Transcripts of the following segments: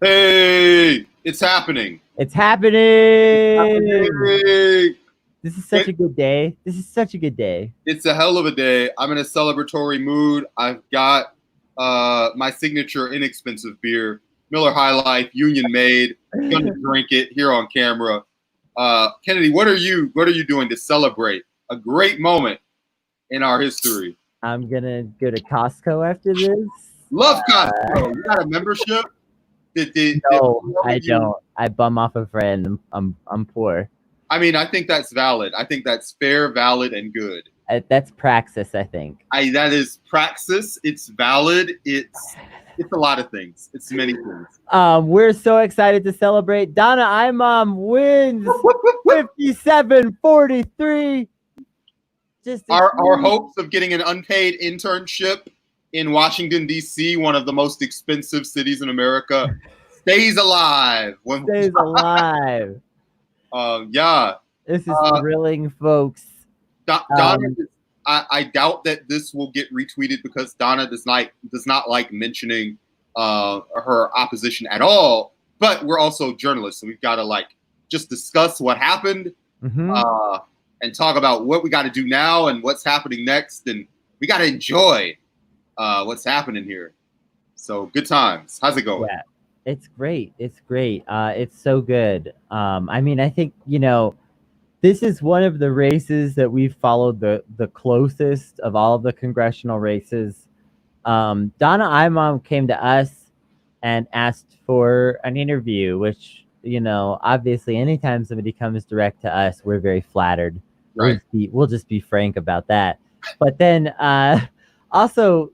Hey, it's happening. It's It's happening. happening. This is such It, a good day. This is such a good day. it's a hell of a day. I'm in a celebratory mood. I've got my signature inexpensive beer, Miller High Life, Union Made. Gonna drink it here on camera. Kennedy, what are you doing to celebrate a great moment in our history? I'm gonna go to Costco after this. Love Costco. You got a membership? Did No, whoever I you don't. I bum off a friend. I'm poor. I mean, I think that's valid. I think that's fair, valid, and good. That's praxis, I think. That is praxis. It's valid. It's a lot of things. It's many things. We're so excited to celebrate. Donna Imam wins 57-43. Just Our hopes of getting an unpaid internship in Washington D.C., one of the most expensive cities in America, stays alive. stays alive. Yeah. This is thrilling, folks. Donna. I doubt that this will get retweeted because Donna does not like mentioning her opposition at all. But we're also journalists, so we've got to just discuss what happened and talk about what we got to do now and what's happening next, and we got to enjoy what's happening here. So good times. How's it going? Yeah, it's great. It's great. It's so good. I mean, I think this is one of the races that we've followed the closest of all of the congressional races. Donna Imam came to us and asked for an interview, which obviously, anytime somebody comes direct to us, we're very flattered. Right. We'll just be frank about that. But then also,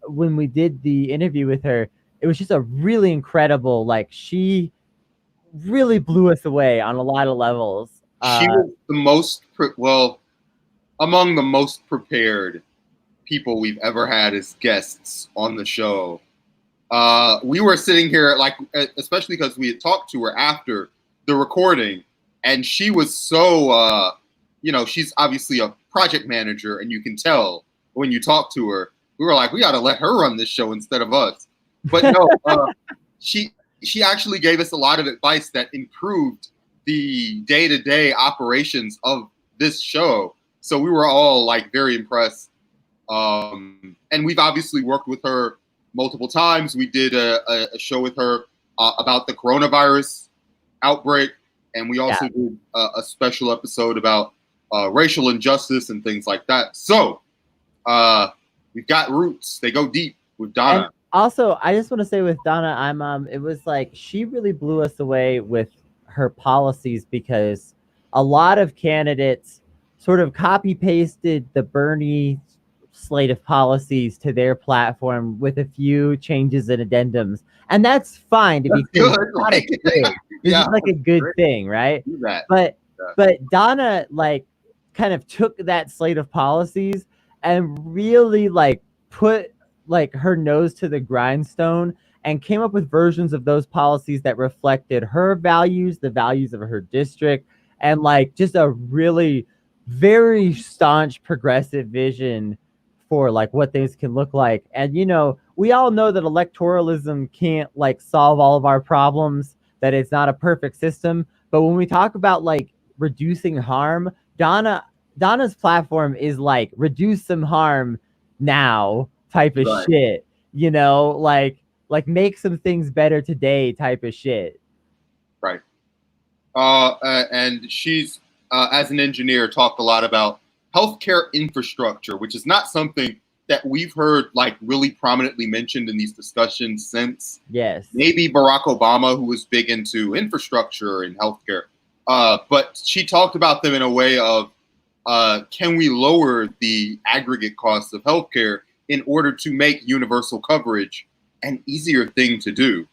when we did the interview with her, it was just a really incredible, she really blew us away on a lot of levels. She was among the most prepared people we've ever had as guests on the show. We were sitting here, especially because we had talked to her after the recording, and she was so, she's obviously a project manager, and you can tell when you talk to her. We were like, we got to let her run this show instead of us. But no, she actually gave us a lot of advice that improved the day-to-day operations of this show. So we were all very impressed. And we've obviously worked with her multiple times. We did a show with her about the coronavirus outbreak, and we also did a special episode about racial injustice and things like that. So we've got roots. They go deep with Donna. And also, I just want to say with Donna Imam, it was she really blew us away with her policies, because a lot of candidates sort of copy pasted the Bernie slate of policies to their platform with a few changes and addendums, and that's fine to be good. This is a good thing, right? But Donna kind of took that slate of policies and really put her nose to the grindstone and came up with versions of those policies that reflected her values, the values of her district, and just a really very staunch progressive vision for what things can look like. And we all know that electoralism can't solve all of our problems, that it's not a perfect system. But when we talk about reducing harm, Donna's platform is reduce some harm now type of shit, make some things better today type of shit. Right. And she's, as an engineer, talked a lot about healthcare infrastructure, which is not something that we've heard really prominently mentioned in these discussions since maybe Barack Obama, who was big into infrastructure and healthcare. But she talked about them in a way of, can we lower the aggregate costs of healthcare in order to make universal coverage an easier thing to do?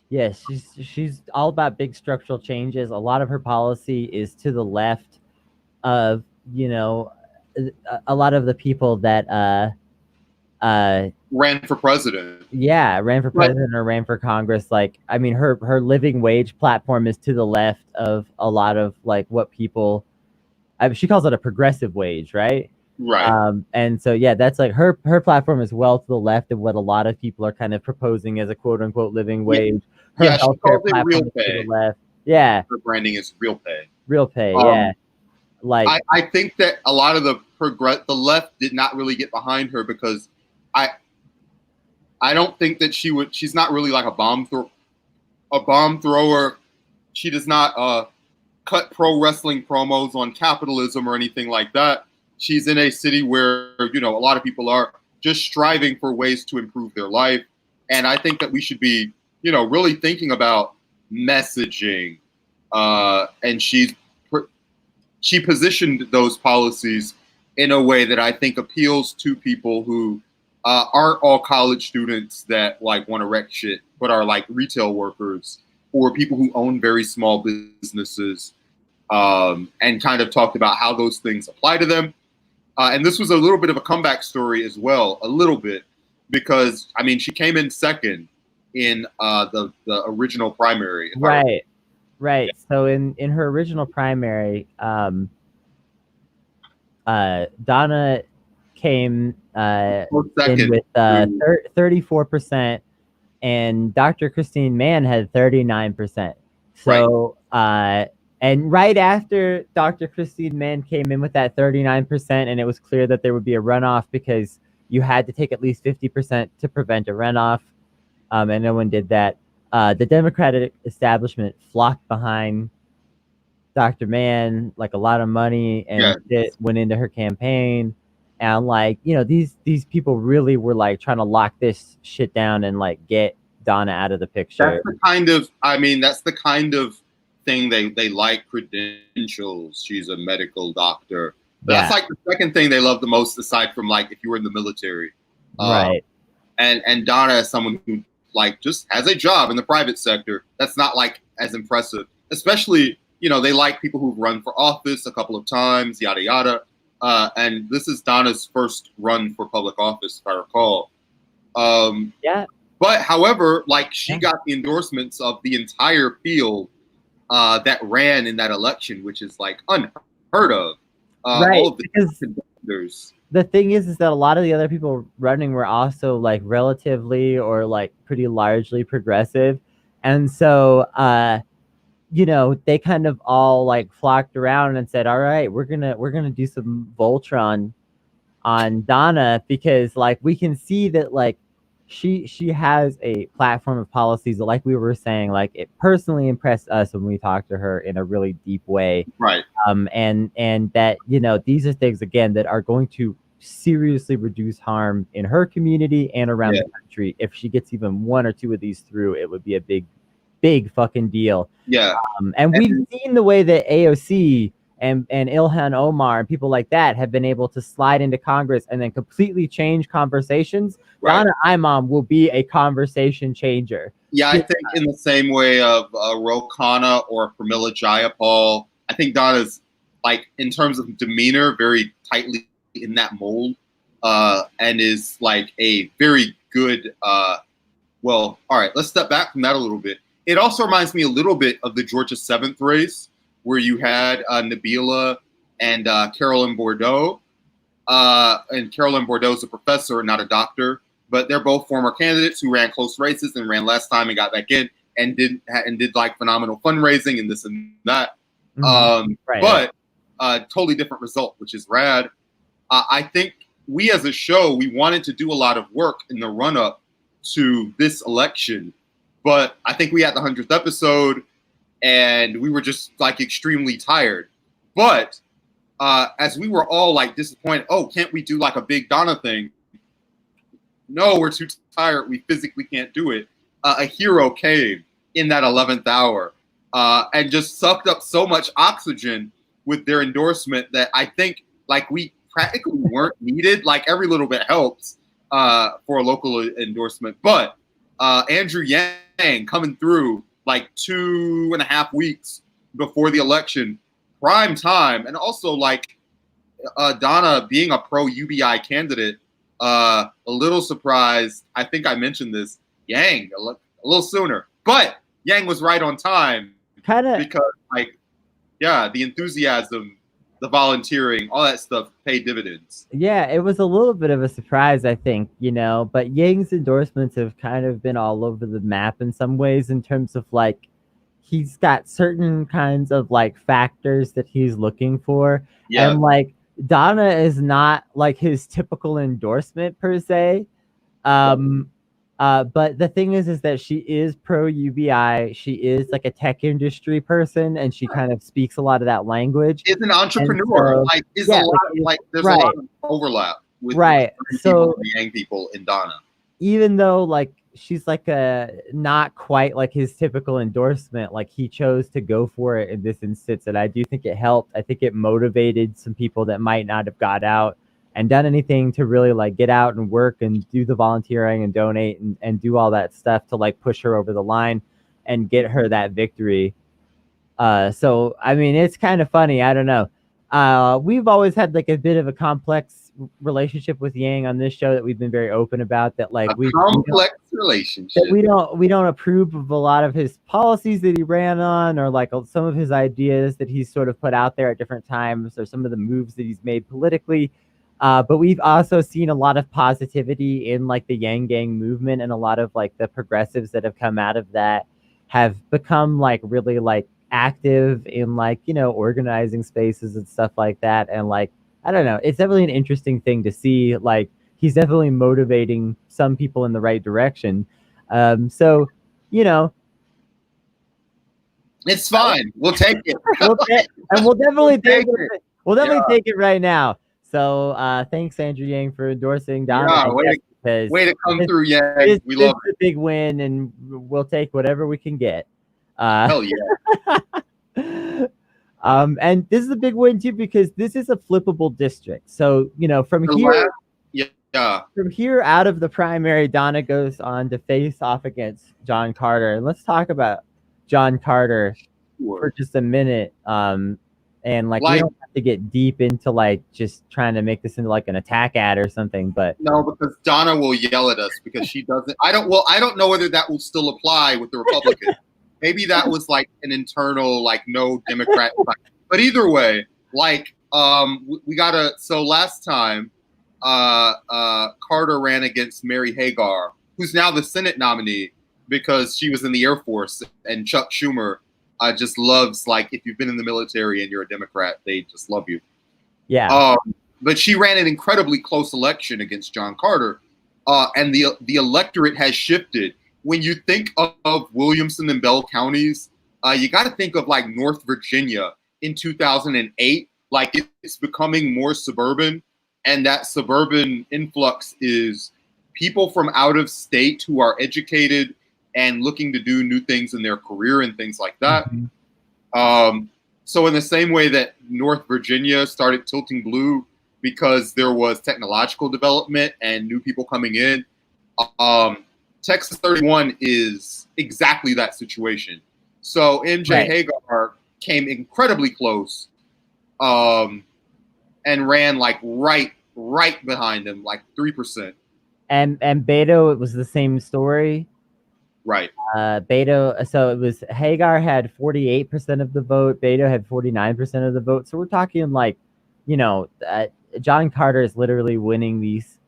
Yes, she's all about big structural changes. A lot of her policy is to the left of a lot of the people that ran for president. Yeah, ran for president or ran for Congress. I mean, her living wage platform is to the left of a lot of what people. She calls it a progressive wage, right? Right. And so yeah, that's like her platform is well to the left of what a lot of people are kind of proposing as a quote unquote living Yeah. wage. Her Yeah, she calls healthcare it real platform is to the pay. left. Yeah, Her branding is real pay. real pay. Yeah, Um, like I think that a lot of the left did not really get behind her because I I don't think that she's not really like a bomb thrower. She does not cut pro wrestling promos on capitalism or anything like that. She's in a city where, you know, a lot of people are just striving for ways to improve their life. And I think that we should be, you know, really thinking about messaging. And she positioned those policies in a way that I think appeals to people who aren't all college students that like want to wreck shit, but are like retail workers or people who own very small businesses, and kind of talked about how those things apply to them. And this was a little bit of a comeback story as well, a little bit, because I mean she came in second in the original primary. right, right. So in her original primary, Donna came in Second, with 34%, and Dr. Christine Mann had 39%. So and right after Dr. Christine Mann came in with that 39%, and it was clear that there would be a runoff because you had to take at least 50% to prevent a runoff, and no one did that. The Democratic establishment flocked behind Dr. Mann, like a lot of money and it went into her campaign. And like, you know, these people really were like trying to lock this shit down and like get Donna out of the picture. That's the kind of thing they like credentials. She's a medical doctor. But that's like the second thing they love the most, aside from like if you were in the military. Right. And Donna is someone who like just has a job in the private sector. That's not like as impressive, especially, you know, they like people who've run for office a couple of times, yada, yada. And this is Donna's first run for public office, if I recall. But however, like she got the endorsements of the entire field that ran in that election, which is like unheard of. Right. All of the contenders. The thing is that a lot of the other people running were also like relatively or like pretty largely progressive. And so, you know, they kind of all like flocked around and said, all right, we're gonna do some Voltron on Donna, because like we can see that like she has a platform of policies that, like we were saying, like it personally impressed us when we talked to her in a really deep way. Right. And that, you know, these are things again that are going to seriously reduce harm in her community and around the country. If she gets even one or two of these through, it would be a big fucking deal. Yeah. And we've seen the way that AOC and Ilhan Omar and people like that have been able to slide into Congress and then completely change conversations. Right. Donna Imam will be a conversation changer. Yeah, I think in the same way of Ro Khanna or Pramila Jayapal, I think Donna's, like, in terms of demeanor, very tightly in that mold, and is like a very good, well, all right, let's step back from that a little bit. It also reminds me a little bit of the Georgia 7th race, where you had Nabila and Carolyn Bordeaux. And Carolyn Bordeaux is a professor, not a doctor, but they're both former candidates who ran close races and ran last time and got back in and did like phenomenal fundraising and this and that. But totally different result, which is rad. I think we as a show, we wanted to do a lot of work in the run up to this election, but I think we had the 100th episode and we were just like extremely tired. But as we were all like disappointed, oh, can't we do like a big Donna thing? No, we're too tired. We physically can't do it. A hero came in that 11th hour and just sucked up so much oxygen with their endorsement that I think like we practically weren't needed. Like every little bit helps for a local endorsement. But Andrew Yang coming through like 2.5 weeks before the election, prime time, and also like Donna being a pro UBI candidate, a little surprised. I think I mentioned this. Yang a little sooner, but Yang was right on time. Kind of because like, yeah, the enthusiasm the volunteering, all that stuff paid dividends. Yeah, it was a little bit of a surprise, I think, but Yang's endorsements have kind of been all over the map in some ways in terms of like he's got certain kinds of like factors that he's looking for. Yeah. And like Donna is not like his typical endorsement per se. But the thing is that she is pro UBI. She is like a tech industry person, and she kind of speaks a lot of that language. Is an entrepreneur. So, there's yeah, a lot. There's a lot of overlap with right. So the Yang people in Donna. Even though like she's like a not quite like his typical endorsement, like he chose to go for it in this instance, and I do think it helped. I think it motivated some people that might not have got out and done anything to really like get out and work and do the volunteering and donate and do all that stuff to like push her over the line and get her that victory. So I mean, it's kind of funny. I don't know. We've always had like a bit of a complex relationship with Yang on this show that we've been very open about. That like complex relationship. We don't approve of a lot of his policies that he ran on, or like some of his ideas that he's sort of put out there at different times, or some of the moves that he's made politically. But we've also seen a lot of positivity in like the Yang Gang movement, and a lot of like the progressives that have come out of that have become like really like active in like, organizing spaces and stuff like that. And like, I don't know, it's definitely an interesting thing to see. Like he's definitely motivating some people in the right direction. So, it's fine. We'll take it. We'll definitely take it. We'll definitely take it right now. So thanks, Andrew Yang, for endorsing Donna. Way to come through, Yang. We love it. A big win, and we'll take whatever we can get. Hell yeah. And this is a big win too, because this is a flippable district. So from here out of the primary, Donna goes on to face off against John Carter. And let's talk about John Carter for just a minute. And like we don't have to get deep into like just trying to make this into like an attack ad or something, but no, because Donna will yell at us because she doesn't. I don't know whether that will still apply with the Republicans. Maybe that was like an internal, like no Democrat. But either way, like we gotta. So last time, Carter ran against Mary Hagar, who's now the Senate nominee because she was in the Air Force, and Chuck Schumer just loves, like, if you've been in the military and you're a Democrat, they just love you. Yeah. But she ran an incredibly close election against John Carter, and the electorate has shifted. When you think of Williamson and Bell counties, you got to think of like North Virginia in 2008. Like it's becoming more suburban, and that suburban influx is people from out of state who are educated and looking to do new things in their career and things like that. Mm-hmm. So in the same way that North Virginia started tilting blue because there was technological development and new people coming in, Texas 31 is exactly that situation. So MJ Hagar came incredibly close and ran like right behind him, like 3%. And Beto, it was the same story. Right. Beto, so it was Hagar had 48% of the vote. Beto had 49% of the vote. So we're talking like, John Carter is literally winning these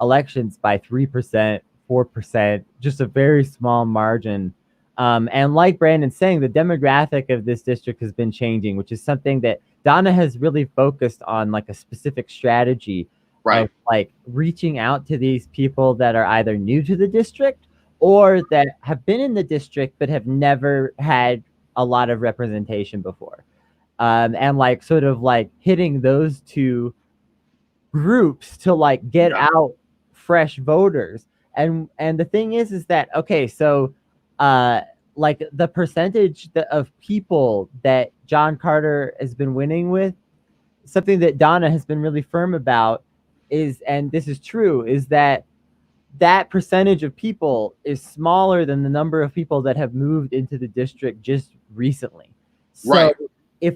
elections by 3%, 4%, just a very small margin. And like Brandon's saying, the demographic of this district has been changing, which is something that Donna has really focused on, like a specific strategy of like reaching out to these people that are either new to the district or that have been in the district but have never had a lot of representation before. And like sort of like hitting those two groups to like get out fresh voters. And the thing is that, okay, so like the percentage of people that John Carter has been winning with, something that Donna has been really firm about is, and this is true, is that percentage of people is smaller than the number of people that have moved into the district just recently. So if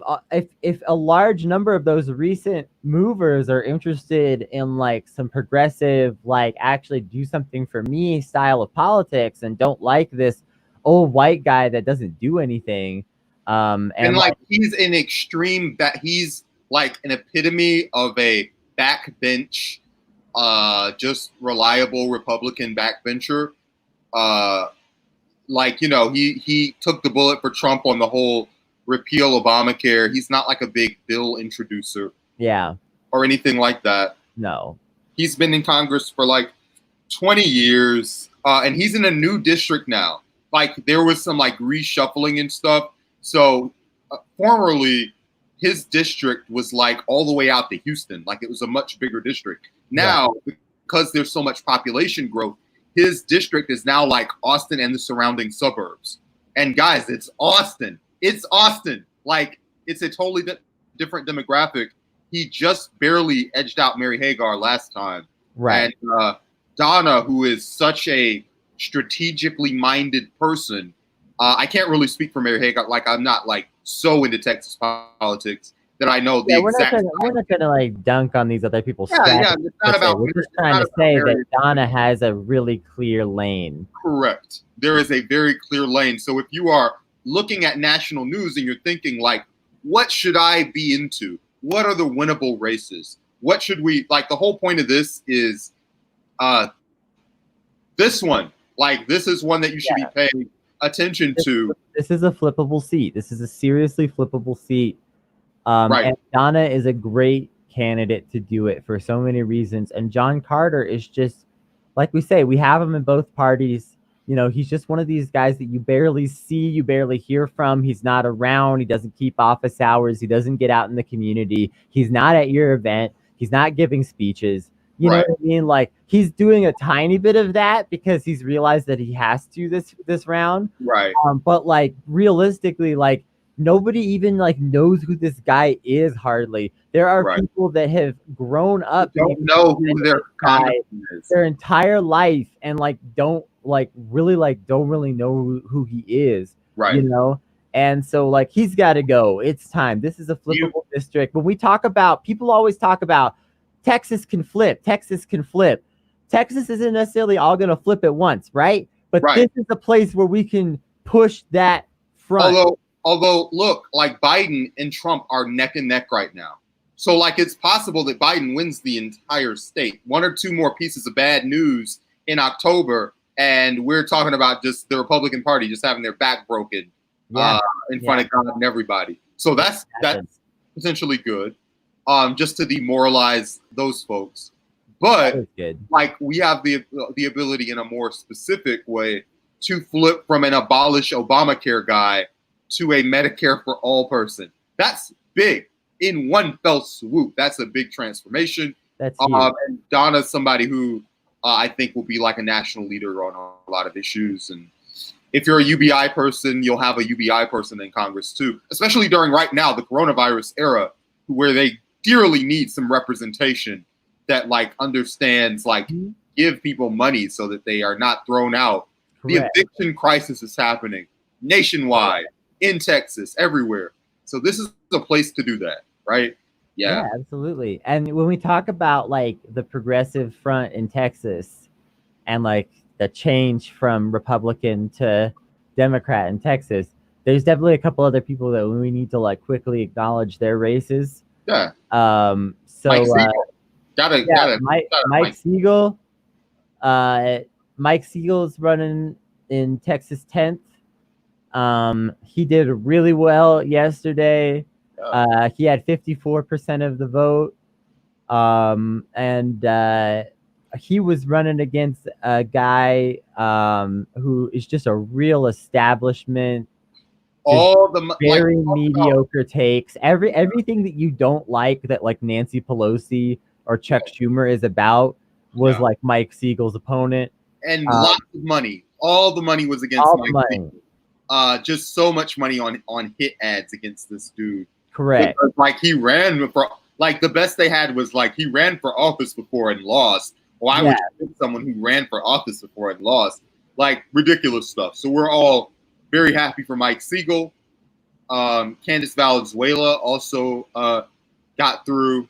a large number of those recent movers are interested in like some progressive, like actually do something for me style of politics and don't like this old white guy that doesn't do anything, and like he's an extreme, that he's like an epitome of a backbench, just reliable Republican backbencher. Like, you know, he took the bullet for Trump on the whole repeal Obamacare. He's not like a big bill introducer Yeah. or anything like that. No. He's been in Congress for like 20 years, and he's in a new district now. Like, there was some like reshuffling and stuff. So formerly, his district was like all the way out to Houston. Like, it was a much bigger district. Now, because there's so much population growth, his district is now like Austin and the surrounding suburbs. And guys, it's Austin. It's Austin. Like, it's a totally different demographic. He just barely edged out Mary Hagar last time. Right. And Donna, who is such a strategically minded person, I can't really speak for Mary Hagar. Like, I'm not like so into Texas politics that I know the exact. We're not gonna like dunk on these other people's strategies. It's not about. We're just trying to say that Donna has a really clear lane. Correct. There is a very clear lane. So if you are looking at national news and you're thinking like, what should I be into? What are the winnable races? What should we like? The whole point of this is this one. Like, this is one that you should be paying attention to. This is a flippable seat. This is a seriously flippable seat. Right. And Donna is a great candidate to do it for so many reasons. And John Carter is just, like we say, we have him in both parties. You know, he's just one of these guys that you barely see, you barely hear from. He's not around. He doesn't keep office hours. He doesn't get out in the community. He's not at your event. He's not giving speeches. You know what I mean? Like, he's doing a tiny bit of that because he's realized that he has to this round. Right. But like, realistically, like, nobody even like knows who this guy is hardly. There are people that have grown up, don't know who their entire life, and like don't really know who he is. Right. You know? And so like, he's got to go. It's time. This is a flippable district. When we talk about, people always talk about Texas can flip. Texas can flip. Texas isn't necessarily all going to flip at once, right? But this is a place where we can push that front. Although, look, like Biden and Trump are neck and neck right now. So, like, it's possible that Biden wins the entire state. One or two more pieces of bad news in October, and we're talking about just the Republican Party just having their back broken in front of God and everybody. So that's potentially good, just to demoralize those folks. But like, we have the ability in a more specific way to flip from an abolish Obamacare guy to a Medicare for all person. That's big in one fell swoop. That's a big transformation. That's and Donna's somebody who I think will be like a national leader on a lot of issues. And if you're a UBI person, you'll have a UBI person in Congress too, especially during right now, the coronavirus era, where they dearly need some representation that like understands, like, give people money so that they are not thrown out. The eviction crisis is happening nationwide, in Texas, everywhere. So this is a place to do that, right? Yeah, absolutely. And when we talk about like the progressive front in Texas and like the change from Republican to Democrat in Texas, there's definitely a couple other people that we need to like quickly acknowledge their races. Yeah. So Mike Siegel. Mike Siegel's running in Texas 10th. He did really well yesterday. He had 54% of the vote. And he was running against a guy who is just a real establishment. All the very mediocre takes. Everything that you don't like that like Nancy Pelosi or Chuck Schumer is about was like Mike Siegel's opponent. And lots of money. All the money was against Mike Siegel. Just so much money on hit ads against this dude. Correct. Because, like, he ran for, like, the best they had was like he ran for office before and lost. Why would you pick someone who ran for office before and lost? Like, ridiculous stuff. So we're all very happy for Mike Siegel. Candice Valenzuela also got through.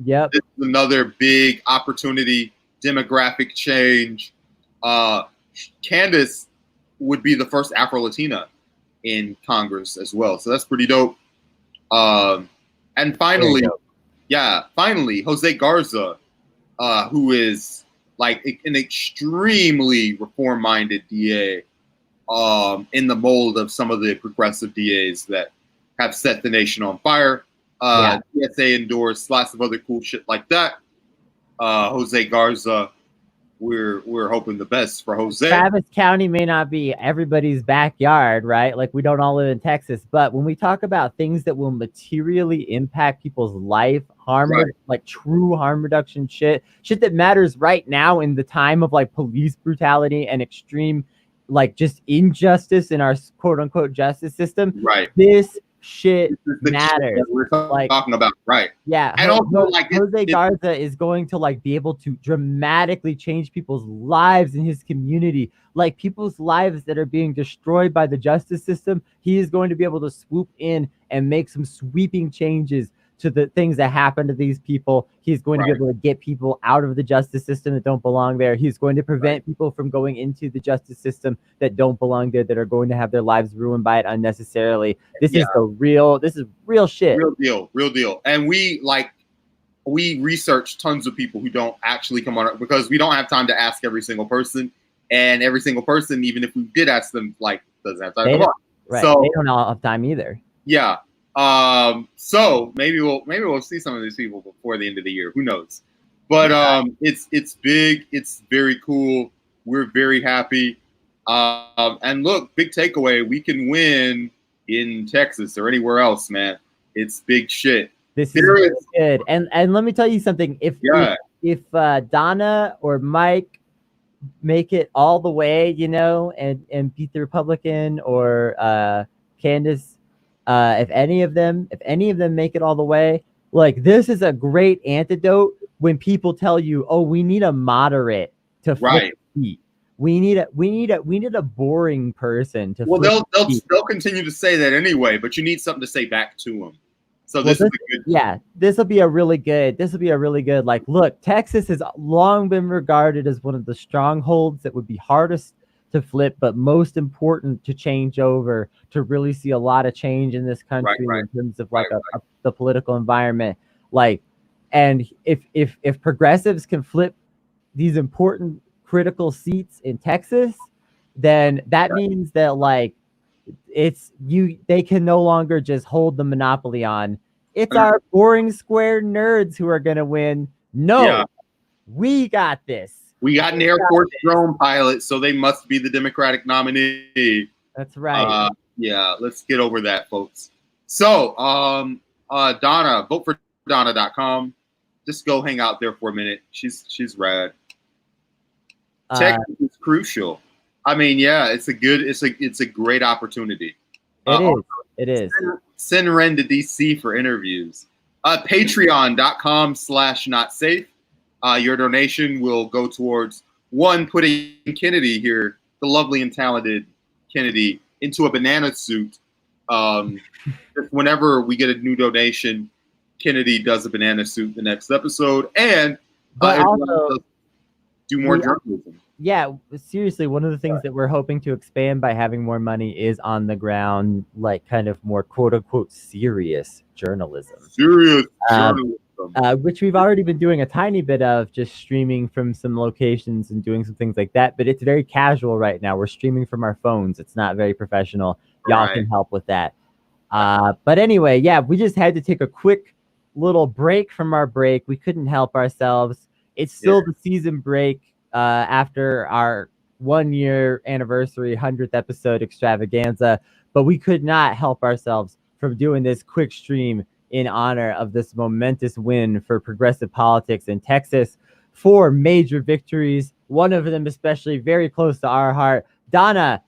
Yep. This is another big opportunity, demographic change. Candice would be the first Afro-Latina in Congress as well. So that's pretty dope. And finally, Jose Garza, who is like an extremely reform-minded DA, in the mold of some of the progressive DAs that have set the nation on fire. TSA endorsed lots of other cool shit like that. Jose Garza, we're hoping the best for Jose. Travis County may not be everybody's backyard, right? Like, we don't all live in Texas, but when we talk about things that will materially impact people's life, like true harm reduction shit that matters right now in the time of like police brutality and extreme like just injustice in our quote unquote justice system. Right. This shit matters. We're talking about, right? Yeah. And also, like, Jose Garza is going to like be able to dramatically change people's lives in his community, like people's lives that are being destroyed by the justice system. He is going to be able to swoop in and make some sweeping changes to the things that happen to these people. He's going to be able to get people out of the justice system that don't belong there. He's going to prevent people from going into the justice system that don't belong there, that are going to have their lives ruined by it unnecessarily. This is real shit. Real deal. And we research tons of people who don't actually come on, because we don't have time to ask every single person. And every single person, even if we did ask them, like, doesn't have time to come on. Right. So they don't all have time either. Yeah. So maybe we'll see some of these people before the end of the year. Who knows? But it's big. It's very cool. We're very happy. And look, big takeaway: we can win in Texas or anywhere else, man. It's big shit. This is really good. And let me tell you something. If Donna or Mike make it all the way, you know, and beat the Republican, or Candace. If any of them make it all the way, like, this is a great antidote when people tell you, "Oh, we need a moderate to flip the seat. We need a boring person to." Well, they'll continue to say that anyway, but you need something to say back to them. So this is a good. Yeah, this will be a really good. Like, look, Texas has long been regarded as one of the strongholds that would be hardest to flip, but most important to change over, to really see a lot of change in this country in terms of like the political environment. Like, and if progressives can flip these important critical seats in Texas, then that means that like they can no longer just hold the monopoly on. It's our boring square nerds who are gonna win. No, we got this. We got an Air Force drone pilot, so they must be the Democratic nominee. That's right. Yeah, let's get over that, folks. So, Donna, voteForDonna.com. Just go hang out there for a minute. She's rad. Texas is crucial. I mean, yeah, it's a great opportunity. It is. Send Ren to DC for interviews. Patreon.com/notsafe. Your donation will go towards putting Kennedy here, the lovely and talented Kennedy, into a banana suit. Whenever we get a new donation, Kennedy does a banana suit the next episode, and also do more journalism. Yeah, seriously, one of the things that we're hoping to expand by having more money is on the ground, like kind of more quote unquote serious journalism. Which we've already been doing a tiny bit of, just streaming from some locations and doing some things like that. But it's very casual right now. We're streaming from our phones. It's not very professional. Y'all can help with that. But anyway, yeah, we just had to take a quick little break from our break. We couldn't help ourselves. It's still the season break after our 1 year anniversary 100th episode extravaganza, but we could not help ourselves from doing this quick stream in honor of this momentous win for progressive politics in Texas. 4 major victories, one of them especially very close to our heart. Donna,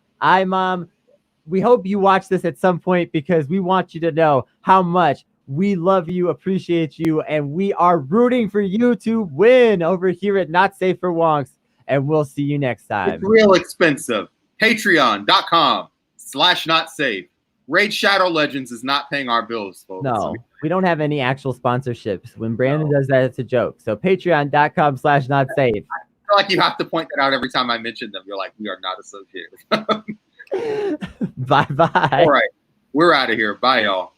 we hope you watch this at some point, because we want you to know how much we love you, appreciate you, and we are rooting for you to win over here at Not Safe for Wonks. And we'll see you next time. It's real expensive. Patreon.com/notsafe. Raid Shadow Legends is not paying our bills, folks. No, we don't have any actual sponsorships. When Brandon does that, it's a joke. So patreon.com/notsafe. I feel like you have to point that out every time I mention them. You're like, we are not associated. Bye-bye. All right. We're out of here. Bye, y'all.